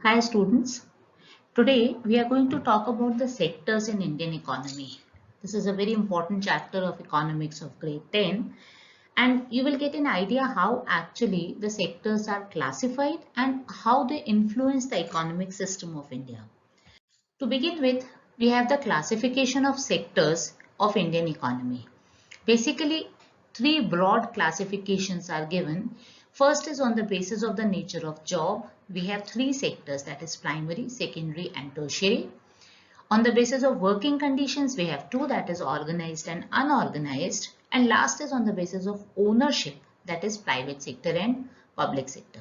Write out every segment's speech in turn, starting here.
Hi students, today we are going to talk about the sectors in Indian economy. This is a very important chapter of economics of grade 10 and you will get an idea how actually the sectors are classified and how they influence the economic system of India. To begin with, we have the classification of sectors of Indian economy. Basically, three broad classifications are given. First is on the basis of the nature of job. We have three sectors, that is primary, secondary and tertiary. On the basis of working conditions, we have two, that is organized and unorganized. And last is on the basis of ownership, that is private sector and public sector.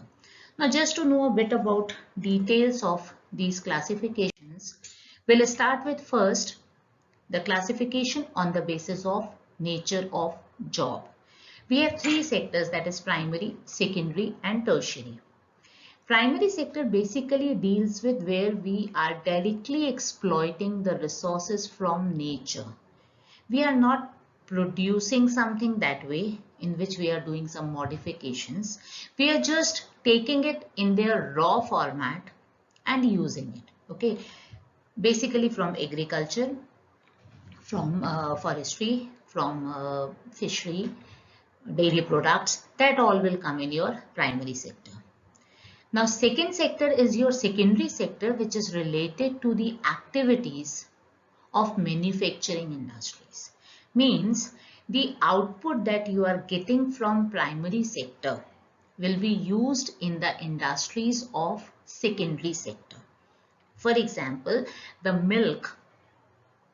Now just to know a bit about details of these classifications, we'll start with first the classification on the basis of nature of job. We have three sectors, that is primary, secondary and tertiary. Primary sector basically deals with where we are directly exploiting the resources from nature. We are not producing something that way in which we are doing some modifications. We are just taking it in their raw format and using it. Okay, basically from agriculture, from forestry, from fishery, dairy products, that all will come in your primary sector. Now, second sector is your secondary sector, which is related to the activities of manufacturing industries. Means the output that you are getting from primary sector will be used in the industries of secondary sector. For example, the milk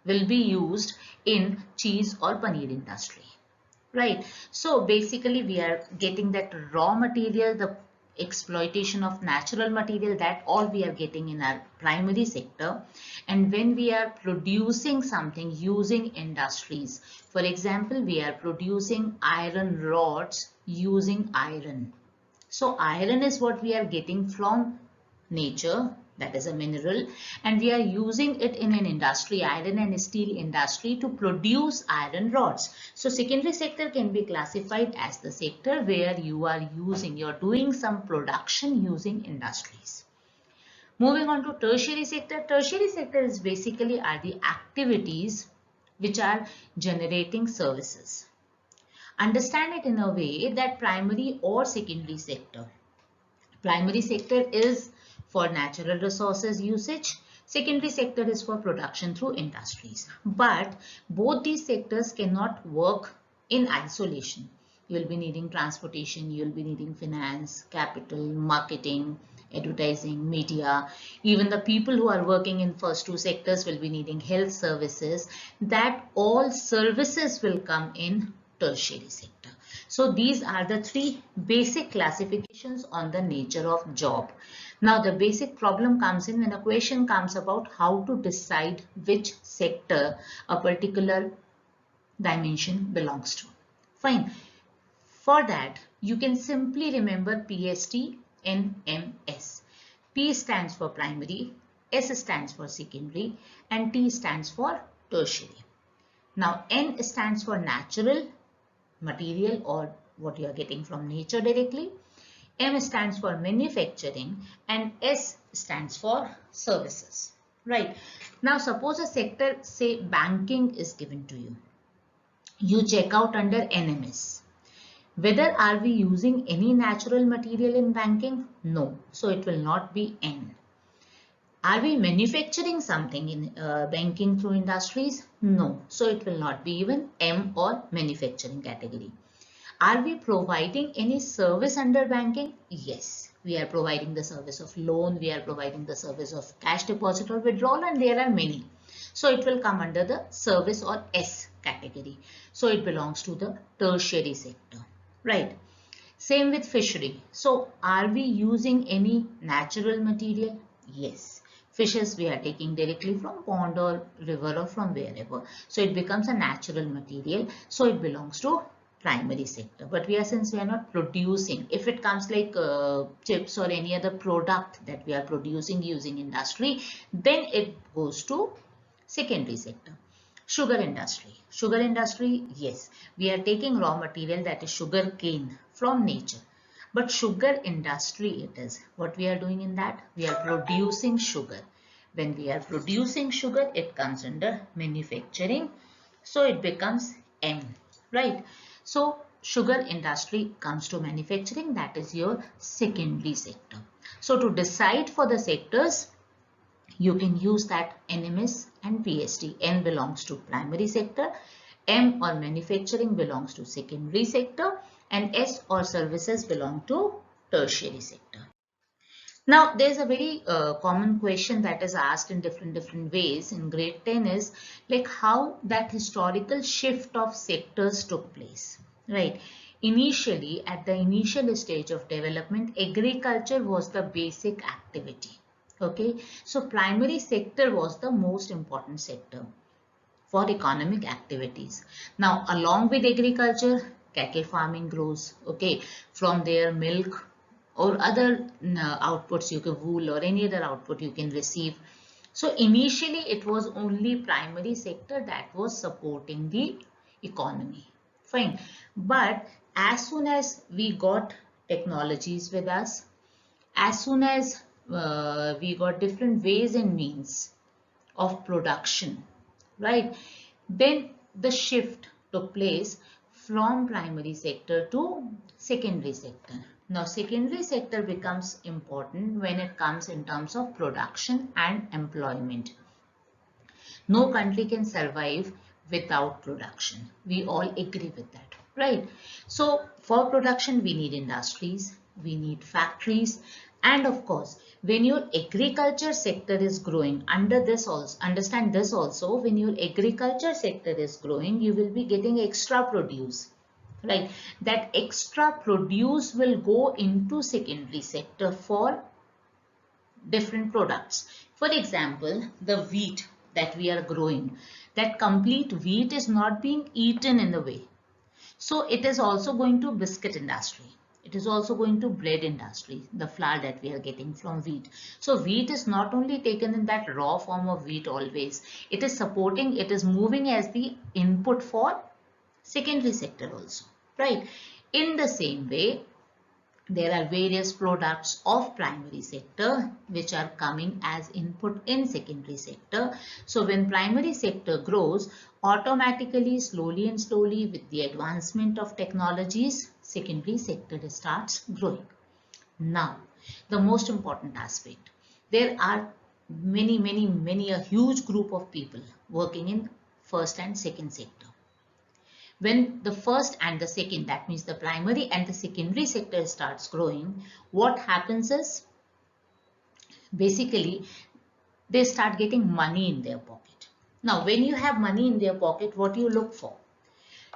will be used in cheese or paneer industry, right? So basically we are getting that raw material, the exploitation of natural material, that all we are getting in our primary sector. And when we are producing something using industries, for example, we are producing iron rods using iron. So iron is what we are getting from nature, that is a mineral, and we are using it in an industry, iron and steel industry, to produce iron rods. So secondary sector can be classified as the sector where you're doing some production using industries. Moving on to tertiary sector. Tertiary sector is basically are the activities which are generating services. Understand it in a way that primary or secondary sector. Primary sector is for natural resources usage. Secondary sector is for production through industries. But both these sectors cannot work in isolation. You will be needing transportation, you will be needing finance, capital, marketing, advertising, media. Even the people who are working in first two sectors will be needing health services. That all services will come in tertiary sector. So these are the three basic classifications on the nature of job. Now the basic problem comes in when a question comes about how to decide which sector a particular dimension belongs to. Fine. For that, you can simply remember PST and MS. P stands for primary, S stands for secondary, and T stands for tertiary. Now N stands for natural, material, or what you are getting from nature directly. M stands for manufacturing and S stands for services. Right. Now suppose a sector, say banking, is given to you. You check out under NMS. Whether are we using any natural material in banking? No. So it will not be N. Are we manufacturing something in banking through industries? No. So it will not be even M or manufacturing category. Are we providing any service under banking? Yes. We are providing the service of loan, we are providing the service of cash deposit or withdrawal, and there are many. So it will come under the service or S category. So it belongs to the tertiary sector, right? Same with fishery. So are we using any natural material? Yes. Fishes we are taking directly from pond or river or from wherever. So it becomes a natural material. So it belongs to primary sector. But since we are not producing, if it comes like chips or any other product that we are producing using industry, then it goes to secondary sector. Sugar industry. Sugar industry, yes, we are taking raw material, that is sugar cane, from nature. but sugar industry it is. What we are doing in that? We are producing sugar. When we are producing sugar, it comes under manufacturing. So it becomes M, right? So sugar industry comes to manufacturing, that is your secondary sector. So to decide for the sectors, you can use that NMS and PST. N belongs to primary sector, M or manufacturing belongs to secondary sector, and S or services belong to tertiary sector. Now, there's a very common question that is asked in different ways in grade 10 is like how that historical shift of sectors took place, right? Initially, at the initial stage of development, agriculture was the basic activity, okay? So, primary sector was the most important sector for economic activities. Now, along with agriculture, cattle farming grows, okay? From their milk or other outputs, you can wool or any other output you can receive. So initially it was only primary sector that was supporting the economy. Fine. But as soon as we got technologies with us, as soon as we got different ways and means of production, right? Then the shift took place from primary sector to secondary sector. Now, secondary sector becomes important when it comes in terms of production and employment. No country can survive without production. We all agree with that, right? So for production, we need industries, we need factories, and of course, when your agriculture sector is growing, under this also, understand this also, when your agriculture sector is growing, you will be getting extra produce, right? That extra produce will go into secondary sector for different products. For example, the wheat that we are growing, that complete wheat is not being eaten in the way. So it is also going to biscuit industry. It is also going to bread industry, the flour that we are getting from wheat. So wheat is not only taken in that raw form of wheat always. It is supporting, it is moving as the input for secondary sector also, right? In the same way, there are various products of primary sector which are coming as input in secondary sector. So when primary sector grows, automatically, slowly and slowly with the advancement of technologies, secondary sector starts growing. Now, the most important aspect, there are many, a huge group of people working in first and second sector. When the first and the second, that means the primary and the secondary sector starts growing, what happens is basically they start getting money in their pocket. Now, when you have money in their pocket, what do you look for?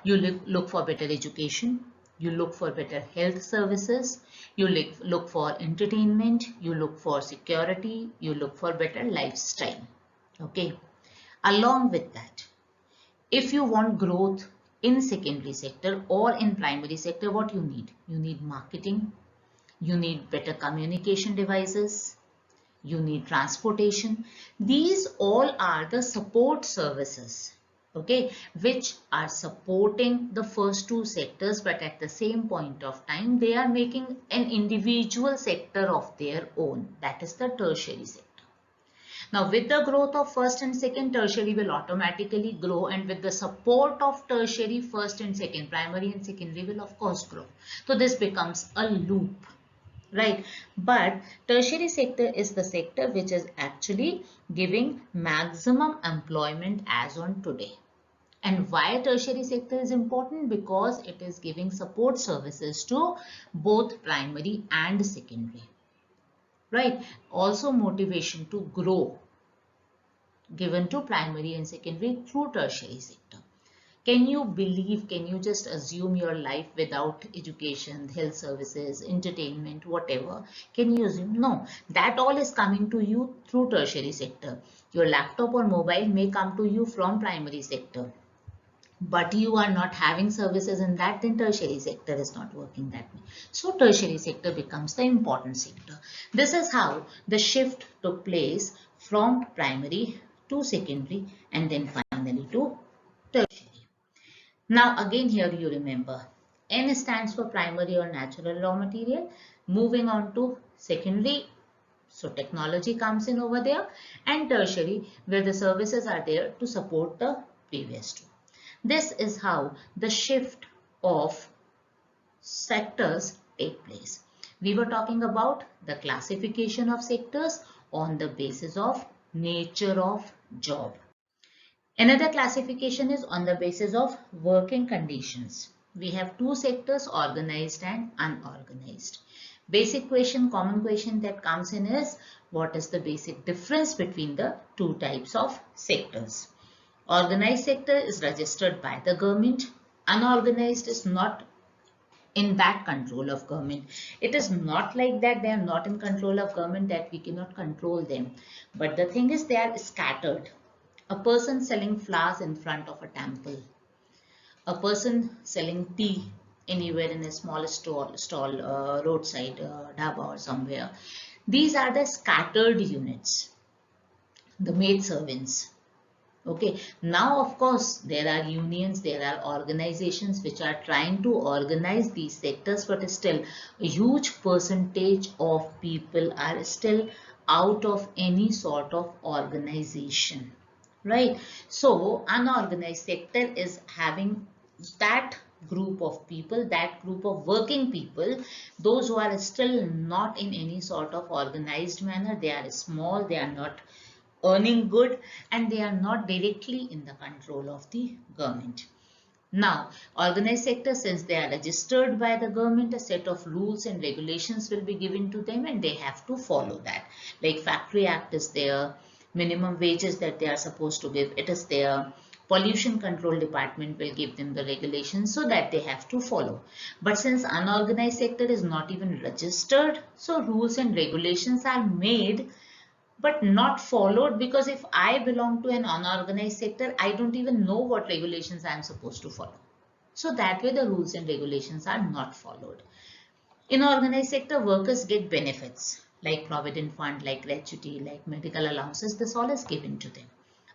You look for better education, you look for better health services, you look for entertainment, you look for security, you look for better lifestyle. Okay. Along with that, if you want growth in secondary sector or in primary sector, what you need? You need marketing, you need better communication devices, you need transportation. These all are the support services, okay, which are supporting the first two sectors, but at the same point of time, they are making an individual sector of their own. That is the tertiary sector. Now, with the growth of first and second, tertiary will automatically grow, and with the support of tertiary, first and second, primary and secondary will of course grow. So this becomes a loop, right? But tertiary sector is the sector which is actually giving maximum employment as on today. And why tertiary sector is important? Because it is giving support services to both primary and secondary, right? Also motivation to grow given to primary and secondary through tertiary sector. Can you believe, can you just assume your life without education, health services, entertainment, whatever? Can you assume? No, that all is coming to you through tertiary sector. Your laptop or mobile may come to you from primary sector, but you are not having services in that, then tertiary sector is not working that way. So tertiary sector becomes the important sector. This is how the shift took place from primary to secondary and then finally to tertiary. Now again here you remember N stands for primary or natural raw material. Moving on to secondary, so technology comes in over there, and tertiary, where the services are there to support the previous two. This is how the shift of sectors take place. We were talking about the classification of sectors on the basis of nature of job. Another classification is on the basis of working conditions. We have two sectors, organized and unorganized. Basic question, common question that comes in is, what is the basic difference between the two types of sectors? Organized sector is registered by the government. Unorganized is not in that control of government. It is not like that they are not in control of government, that we cannot control them. But the thing is, they are scattered. A person selling flowers in front of a temple, a person selling tea anywhere in a small stall roadside dhaba or somewhere. These are the scattered units, the maid servants. Okay, now of course there are unions, there are organizations which are trying to organize these sectors, but still a huge percentage of people are still out of any sort of organization, right? So unorganized sector is having that group of people, that group of working people, those who are still not in any sort of organized manner. They are small, they are not earning good, and they are not directly in the control of the government. Now, organized sector, since they are registered by the government, a set of rules and regulations will be given to them and they have to follow that. Like Factory Act is there, minimum wages that they are supposed to give, it is there. Pollution Control Department will give them the regulations so that they have to follow. But since unorganized sector is not even registered, so rules and regulations are made but not followed, because if I belong to an unorganized sector, I don't even know what regulations I am supposed to follow. So that way the rules and regulations are not followed. In organized sector, workers get benefits like provident fund, like gratuity, like medical allowances. This all is given to them.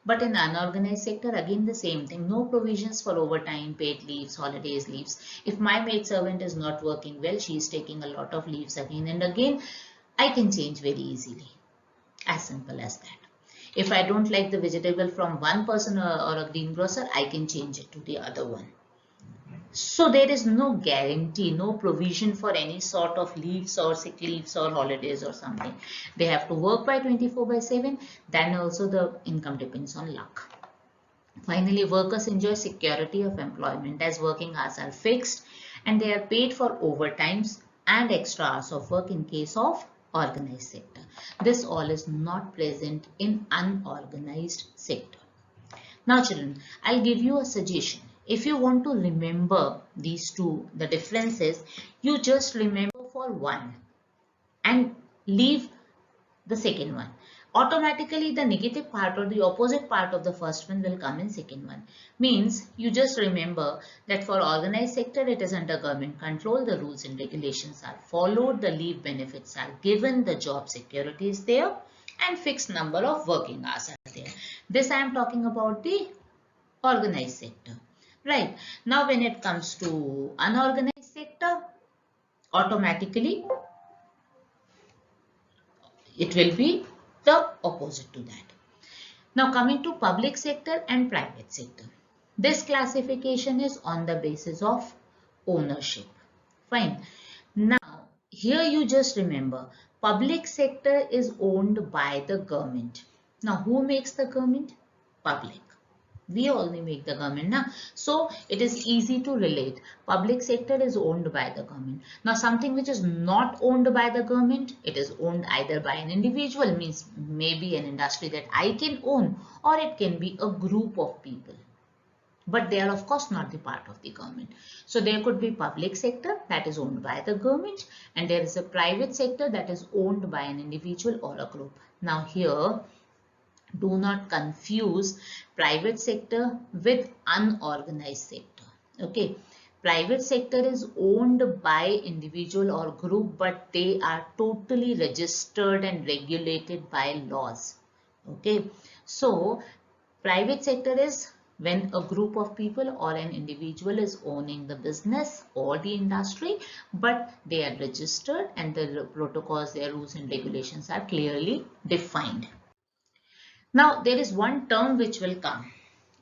But in unorganized sector, again the same thing. No provisions for overtime, paid leaves, holidays leaves. If my maid servant is not working well, she is taking a lot of leaves again and again, I can change very easily. As simple as that. If I don't like the vegetable from one person or a greengrocer, I can change it to the other one. So there is no guarantee, no provision for any sort of leaves or sick leaves or holidays or something. They have to work by 24/7. Then also the income depends on luck. Finally, workers enjoy security of employment as working hours are fixed and they are paid for overtimes and extra hours of work in case of organized sector. This all is not present in unorganized sector. Now children, I'll give you a suggestion. If you want to remember these two, the differences, you just remember for one and leave the second one. Automatically the negative part or the opposite part of the first one will come in second one. Means you just remember that for organized sector it is under government control, the rules and regulations are followed, the leave benefits are given, the job security is there and fixed number of working hours are there. This I am talking about the organized sector. Right. Now when it comes to unorganized sector, automatically it will be the opposite to that. Now coming to public sector and private sector. This classification is on the basis of ownership. Fine. Now here you just remember, public sector is owned by the government. Now who makes the government? Public. We only make the government now. So it is easy to relate. Public sector is owned by the government. Now something which is not owned by the government, it is owned either by an individual, means maybe an industry that I can own, or it can be a group of people. But they are of course not the part of the government. So there could be public sector that is owned by the government, and there is a private sector that is owned by an individual or a group. Now here, do not confuse private sector with unorganized sector. Okay, private sector is owned by individual or group, but they are totally registered and regulated by laws. Okay, so private sector is when a group of people or an individual is owning the business or the industry, but they are registered and the protocols, their rules and regulations are clearly defined. Now, there is one term which will come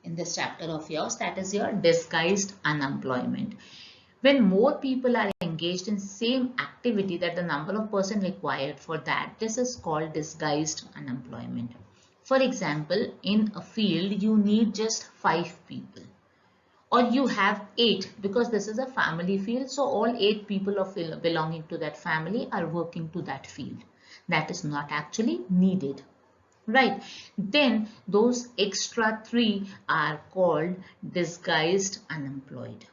in this chapter of yours, that is your disguised unemployment. When more people are engaged in same activity that the number of person required for that, this is called disguised unemployment. For example, in a field, you need just 5 people or you have 8 because this is a family field. So all 8 people of belonging to that family are working to that field. That is not actually needed. Right, then those extra 3 are called disguised unemployed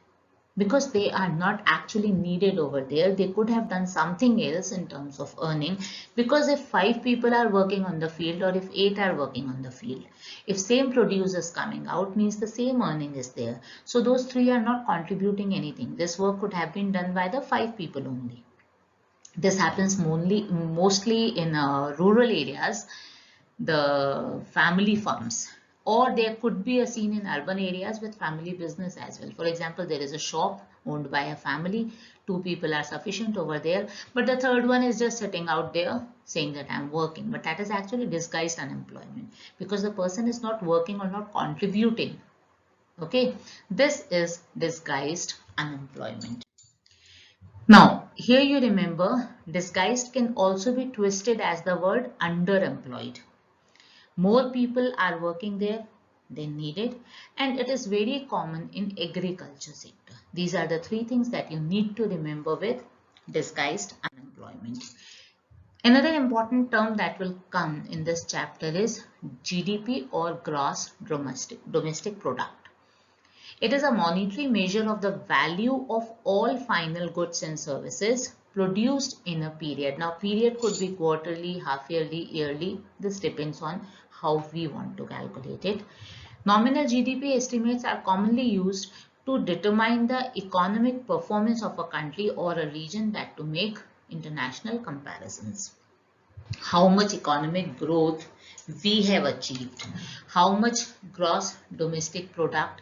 because they are not actually needed over there. They could have done something else in terms of earning, because if 5 people are working on the field or if 8 are working on the field, if same produce is coming out, means the same earning is there. So those 3 are not contributing anything. This work could have been done by the 5 people only. This happens mostly in rural areas, the family farms, or there could be a scene in urban areas with family business as well. For example, there is a shop owned by a family, 2 people are sufficient over there, but the third one is just sitting out there saying that I'm working, but that is actually disguised unemployment because the person is not working or not contributing. Okay, this is disguised unemployment. Now, here you remember, disguised can also be twisted as the word underemployed. More people are working there than needed, and it is very common in agriculture sector. These are the 3 things that you need to remember with disguised unemployment. Another important term that will come in this chapter is GDP or gross domestic product. It is a monetary measure of the value of all final goods and services produced in a period. Now, period could be quarterly, half yearly, yearly. This depends on how we want to calculate it. Nominal GDP estimates are commonly used to determine the economic performance of a country or a region, that to make international comparisons. How much economic growth we have achieved, how much gross domestic product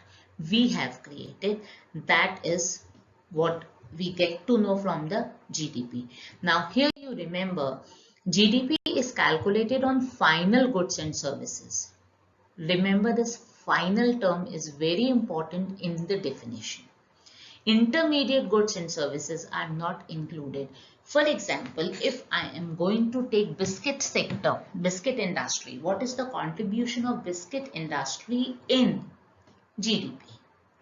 we have created, that is what we get to know from the GDP. Now here you remember, GDP is calculated on final goods and services. Remember, this final term is very important in the definition. Intermediate goods and services are not included. For example, if I am going to take biscuit sector, biscuit industry, what is the contribution of biscuit industry in GDP?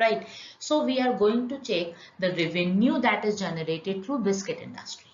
Right. So we are going to check the revenue that is generated through biscuit industry.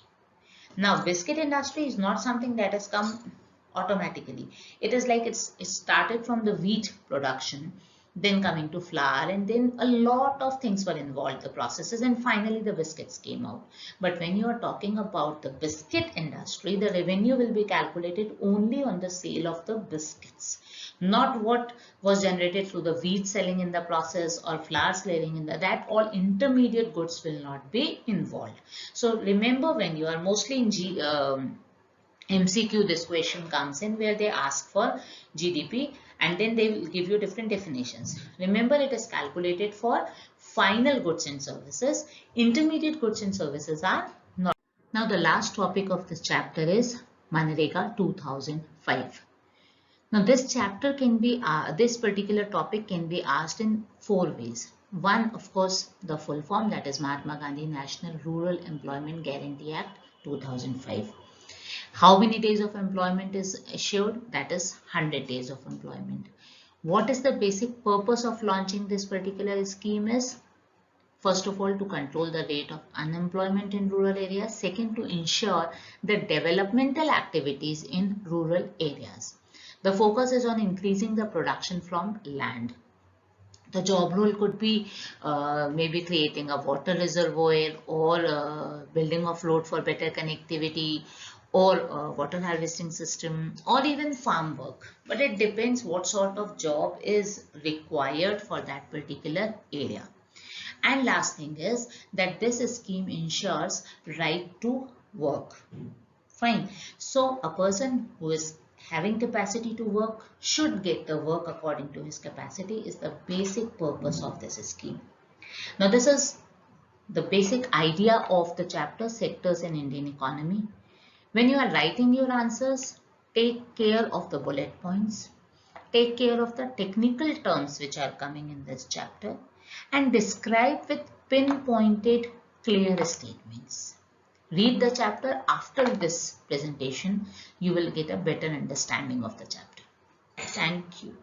Now, biscuit industry is not something that has come automatically. It is like it started from the wheat production, then coming to flour, and then a lot of things were involved, the processes, and finally the biscuits came out. But when you are talking about the biscuit industry, the revenue will be calculated only on the sale of the biscuits, not what was generated through the wheat selling in the process or flour selling in that all intermediate goods will not be involved. So remember, when you are mostly in MCQ, this question comes in where they ask for GDP and then they will give you different definitions. Remember, it is calculated for final goods and services. Intermediate goods and services are not. Now the last topic of this chapter is Manrega 2005. Now this chapter can be, this particular topic can be asked in 4 ways. One, of course, the full form, that is Mahatma Gandhi National Rural Employment Guarantee Act 2005. How many days of employment is assured? That is 100 days of employment. What is the basic purpose of launching this particular scheme is? First of all, to control the rate of unemployment in rural areas. Second, to ensure the developmental activities in rural areas. The focus is on increasing the production from land. The job role could be maybe creating a water reservoir or building a float for better connectivity or water harvesting system or even farm work. But it depends what sort of job is required for that particular area. And last thing is that this scheme ensures right to work. Fine. So a person who is having capacity to work, should get the work according to his capacity is the basic purpose of this scheme. Now this is the basic idea of the chapter sectors in Indian economy. When you are writing your answers, take care of the bullet points, take care of the technical terms which are coming in this chapter, and describe with pinpointed clear statements. Read the chapter after this presentation. You will get a better understanding of the chapter. Thank you.